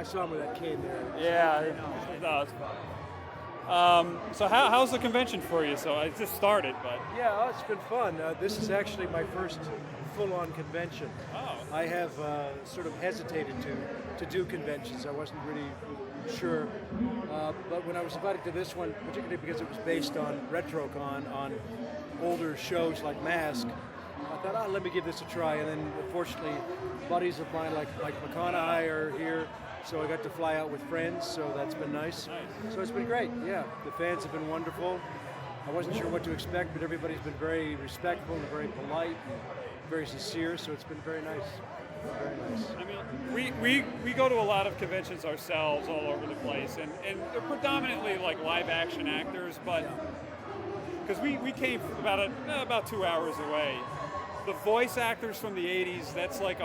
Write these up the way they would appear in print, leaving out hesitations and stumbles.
I saw him with that cane there. Yeah, no, it's fun. So how's the convention for you? So it just started, but Yeah, it's been fun. This is actually my first full-on convention. oh, I have sort of hesitated to do conventions. I wasn't really sure, but when I was invited to this one, particularly because it was based on RetroCon, on older shows like Mask, I thought, let me give this a try. And then, fortunately, buddies of mine like McConaughey are here, so I got to fly out with friends. So that's been nice. So it's been great. Yeah, the fans have been wonderful. I wasn't sure what to expect, but everybody's been very respectful and very polite and very sincere. So it's been very nice. Very nice. I mean, we go to a lot of conventions ourselves all over the place, and they're predominantly like live action actors, but because we came from about 2 hours away. The voice actors from the 80s, that's like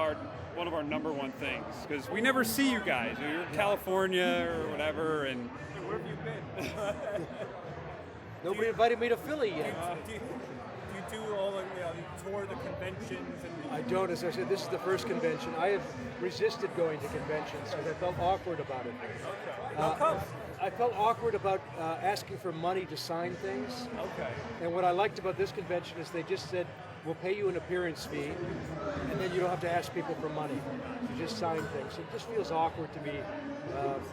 one of our number one things, because we never see you guys. You're in California or whatever, and Where have you been? Nobody invited me to Philly yet. Do you do all the, you tour the conventions and I don't, as I said, this is the first convention. I have resisted going to conventions because I felt awkward about it. How come? I felt awkward about asking for money to sign things. Okay. And what I liked about this convention is they just said, we'll pay you an appearance fee, and then you don't have to ask people for money. You just sign things. It just feels awkward to me.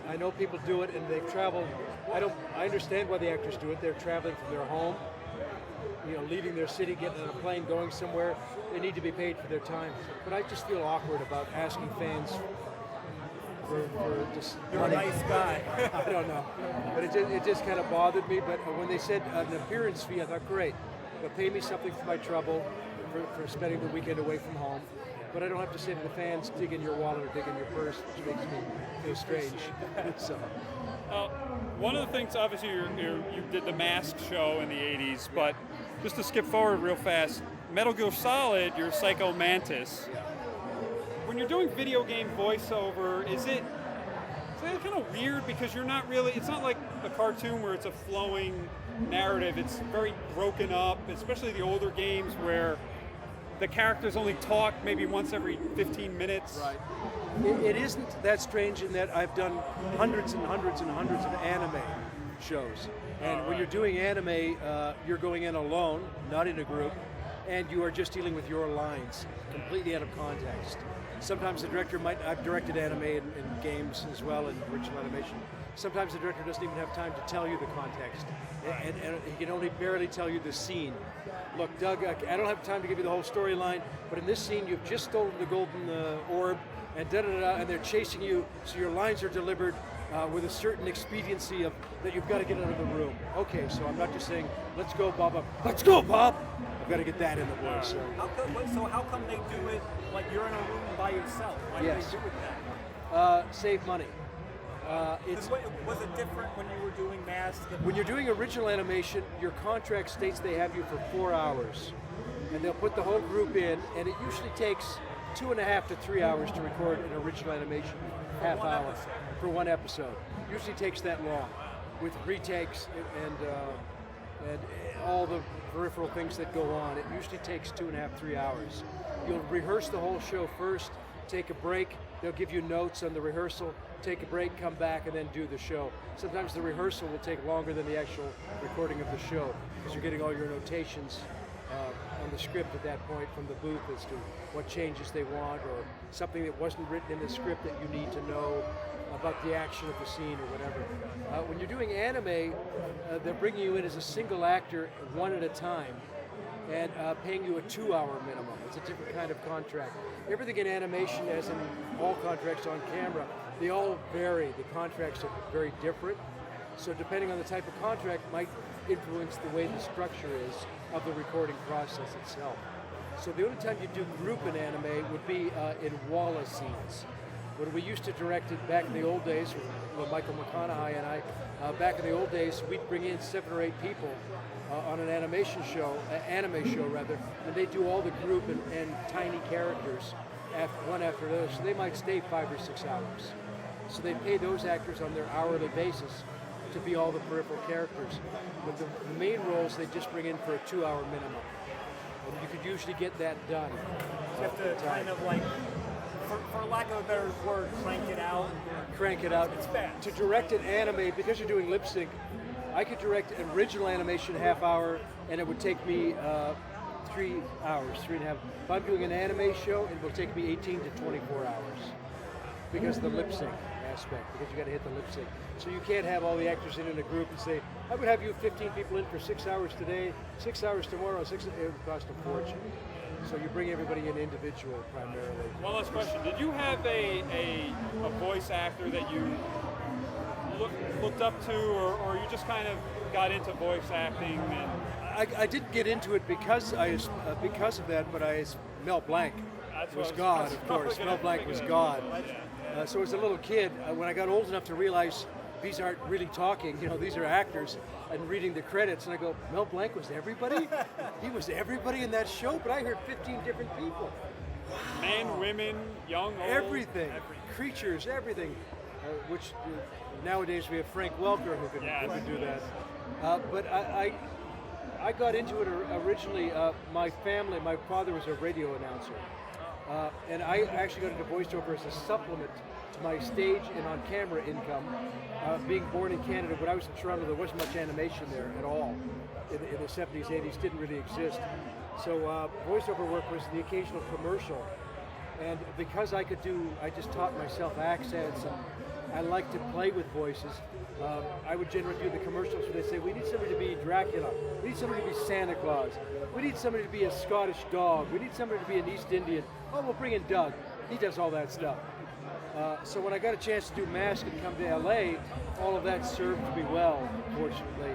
I know people do it, and they've traveled. I understand why the actors do it. They're traveling from their home, leaving their city, getting on a plane, going somewhere. They need to be paid for their time. But I just feel awkward about asking fans for just You're money. a nice guy. I don't know. But it just kind of bothered me. But when they said an appearance fee, I thought, great. But pay me something for my trouble, for spending the weekend away from home. But I don't have to say to the fans, dig in your wallet or dig in your purse, which makes me feel strange. So, one of the things, obviously, you did the Mask show in the 80s, but just to skip forward real fast, Metal Gear Solid, you're Psycho Mantis. When you're doing video game voiceover, is it kind of weird because you're not really, it's not like a cartoon where it's a flowing narrative, it's very broken up, especially the older games where the characters only talk maybe once every 15 minutes. right. It isn't that strange in that I've done hundreds and hundreds and hundreds of anime shows. And when you're doing anime, you're going in alone, not in a group, and you are just dealing with your lines, completely out of context. Sometimes the director I've directed anime in games as well, in original animation. Sometimes the director doesn't even have time to tell you the context, and he can only barely tell you the scene. Look, Doug, I don't have time to give you the whole storyline, but in this scene you've just stolen the golden orb, and da-da-da-da, and they're chasing you, so your lines are delivered with a certain expediency of that you've got to get out of the room. Okay, so I'm not just saying, let's go, Bob. Let's go, Bob! I've got to get that in the voice. So. How come they do it like you're in a room by yourself? Why Yes. do they do it that? Save money. Was it different when you were doing Mask? When you're doing original animation, your contract states they have you for 4 hours. And they'll put the whole group in, and it usually takes 2.5 to 3 hours to record an original animation, half hour, for one episode. Usually takes that long, with retakes and all the peripheral things that go on. It usually takes 2.5, 3 hours. You'll rehearse the whole show first, take a break, they'll give you notes on the rehearsal, take a break, come back, and then do the show. Sometimes the rehearsal will take longer than the actual recording of the show, because you're getting all your notations on the script at that point from the booth as to what changes they want, or something that wasn't written in the script that you need to know about the action of the scene or whatever. When you're doing anime, they're bringing you in as a single actor, one at a time, and paying you a 2-hour minimum. It's a different kind of contract. Everything in animation, as in all contracts on camera, they all vary. The contracts are very different. So depending on the type of contract might influence the way the structure is of the recording process itself. So the only time you do group in anime would be in Walla scenes. When we used to direct it back in the old days, with Michael McConaughey and I, back in the old days, we'd bring in 7 or 8 people on an animation show, anime show rather, and they do all the group and tiny characters, one after the other. So they might stay 5 or 6 hours. So they pay those actors on their hourly basis to be all the peripheral characters. But the main roles they just bring in for a 2-hour minimum. And you could usually get that done. You have to kind of like, for lack of a better word, crank it out. Crank it out. It's fast. To direct an anime, because you're doing lip sync, I could direct an original animation half hour, and it would take me 3 hours, 3.5. If I'm doing an anime show, it will take me 18 to 24 hours because of the lip sync aspect, because you got to hit the lip sync. So you can't have all the actors in a group and say, I would have you 15 people in for 6 hours today, 6 hours tomorrow, it would cost a fortune. So you bring everybody in individual primarily. One last question. Did you have a voice actor that you looked up to, or you just kind of got into voice acting? And I didn't get into it because of that, but Mel Blanc was God, of course. Mel Blanc was God. So as a little kid, when I got old enough to realize these aren't really talking, these are actors, and reading the credits, and I go, Mel Blanc was everybody? He was everybody in that show, but I heard 15 different people. Men, women, young, old? Everything. Creatures, everything. Which nowadays we have Frank Welker who can do that. But I got into it originally. My father was a radio announcer. And I actually got into voiceover as a supplement to my stage and on-camera income. Being born in Canada, when I was in Toronto, there wasn't much animation there at all. In the 70s, 80s, didn't really exist. So voiceover work was the occasional commercial. And because I just taught myself accents, and I like to play with voices, I would generally do the commercials where they say, we need somebody to be Dracula, we need somebody to be Santa Claus, we need somebody to be a Scottish dog, we need somebody to be an East Indian. Oh, we'll bring in Doug. He does all that stuff. So when I got a chance to do Mask and come to LA, all of that served me well, fortunately.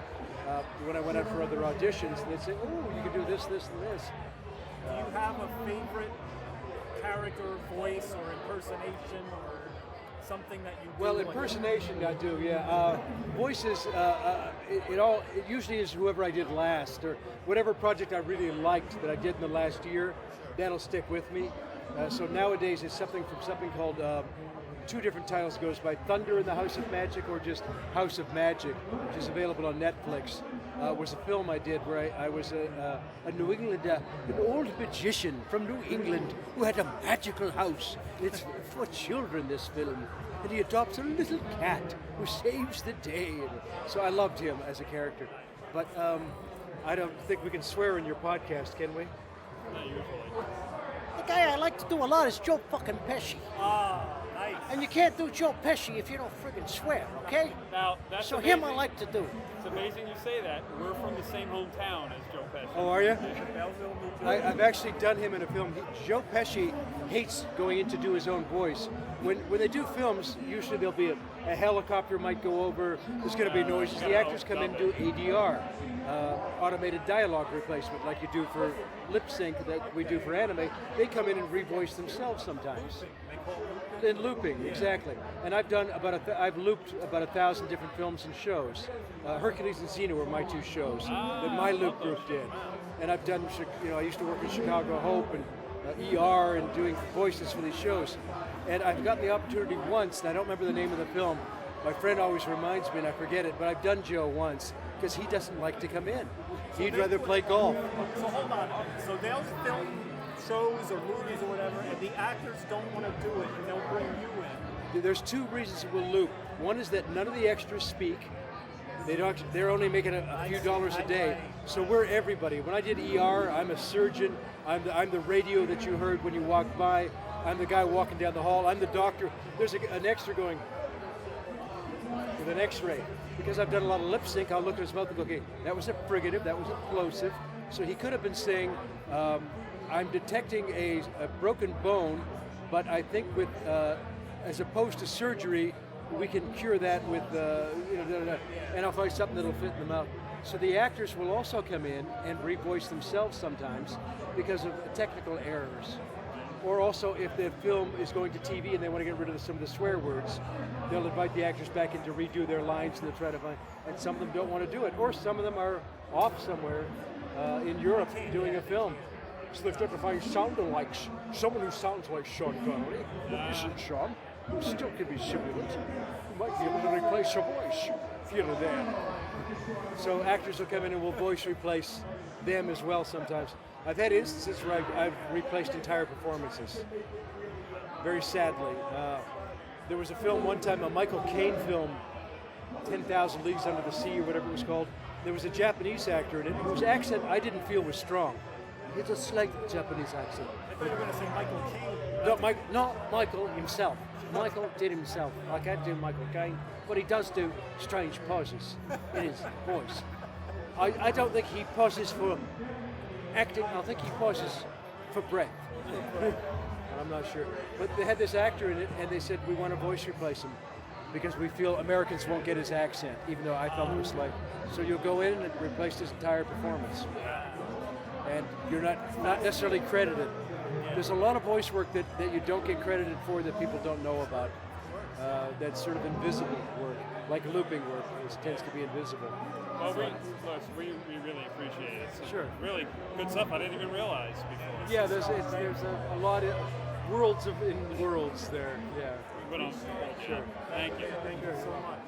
When I went out for other auditions, they'd say, oh, you can do this, this, and this. Do you have a favorite character, voice, or impersonation, or something that you do? Well, impersonation I do, yeah. Voices, it usually is whoever I did last, or whatever project I really liked that I did in the last year, that'll stick with me. So nowadays it's something called, 2 different titles goes by, Thunder in the House of Magic, or just House of Magic, which is available on Netflix. Was a film I did where I was a New Englander, an old magician from New England who had a magical house. It's for children, this film. And he adopts a little cat who saves the day. So I loved him as a character. But I don't think we can swear in your podcast, can we? Not usually. The guy I like to do a lot is Joe fucking Pesci. Ah, nice. And you can't do Joe Pesci if you don't friggin' swear, okay? Now, that's So amazing. him I like to do. It's amazing you say that. We're from the same hometown as Joe Pesci. Oh, are you? Belleville, New Jersey. I've actually done him in a film. Joe Pesci hates going in to do his own voice. When they do films, usually there'll be a helicopter might go over, there's going to be noises. The actors come in and do ADR, automated dialogue replacement, like you do for lip sync that we do for anime. They come in and revoice themselves sometimes. In looping, exactly. And I've done I've looped about 1,000 different films and shows. Hercules and Xena were my 2 shows that my loop group did. And I've done, I used to work in Chicago Hope and ER and doing voices for these shows. And I've gotten the opportunity once, and I don't remember the name of the film. My friend always reminds me, and I forget it, but I've done Joe once, because he doesn't like to come in. He'd rather play golf. So hold on. So they'll film shows or movies or whatever, and the actors don't want to do it, and they'll bring you in. There's 2 reasons we'll loop. One is that none of the extras speak. They're only making a few dollars a day. So we're everybody. When I did ER, I'm a surgeon. I'm the radio that you heard when you walked by. I'm the guy walking down the hall. I'm the doctor. There's an extra going with an X-ray. Because I've done a lot of lip sync, I'll look at his mouth and go, okay, that was a frigative, that was a plosive. So he could have been saying, I'm detecting a broken bone, but I think with, as opposed to surgery, we can cure that with, and I'll find something that'll fit in the mouth. So the actors will also come in and revoice themselves sometimes because of technical errors. Or also, if the film is going to TV and they want to get rid of some of the swear words, they'll invite the actors back in to redo their lines, and they'll try to find, and some of them don't want to do it. Or some of them are off somewhere in Europe doing a film. So they've got to find someone who sounds like Sean Connery, but isn't Sean, who still can be sibilant, who might be able to replace your voice here and there. So actors will come in and will voice replace them as well sometimes. I've had instances where I've replaced entire performances. very sadly. There was a film one time, a Michael Caine film, 10,000 Leagues Under the Sea or whatever it was called. There was a Japanese actor in it whose accent I didn't feel was strong. He had a slight Japanese accent. I thought you were going to say Michael Caine. Not Michael himself. Michael did himself. I can't do Michael Caine, but he does do strange pauses in his voice. I don't think he pauses for acting. I think he pauses for breath. I'm not sure. But they had this actor in it, and they said, we want to voice replace him because we feel Americans won't get his accent, even though I felt it was like, so you'll go in and replace his entire performance. And you're not necessarily credited. There's a lot of voice work that you don't get credited for that people don't know about. That's sort of invisible work, like looping work, which tends to be invisible. Well, we really appreciate it. Sure. Really good stuff I didn't even realize before. Yeah, there's a lot of worlds in worlds there. Yeah. We went on. Sure. Thank you. Thank you so much.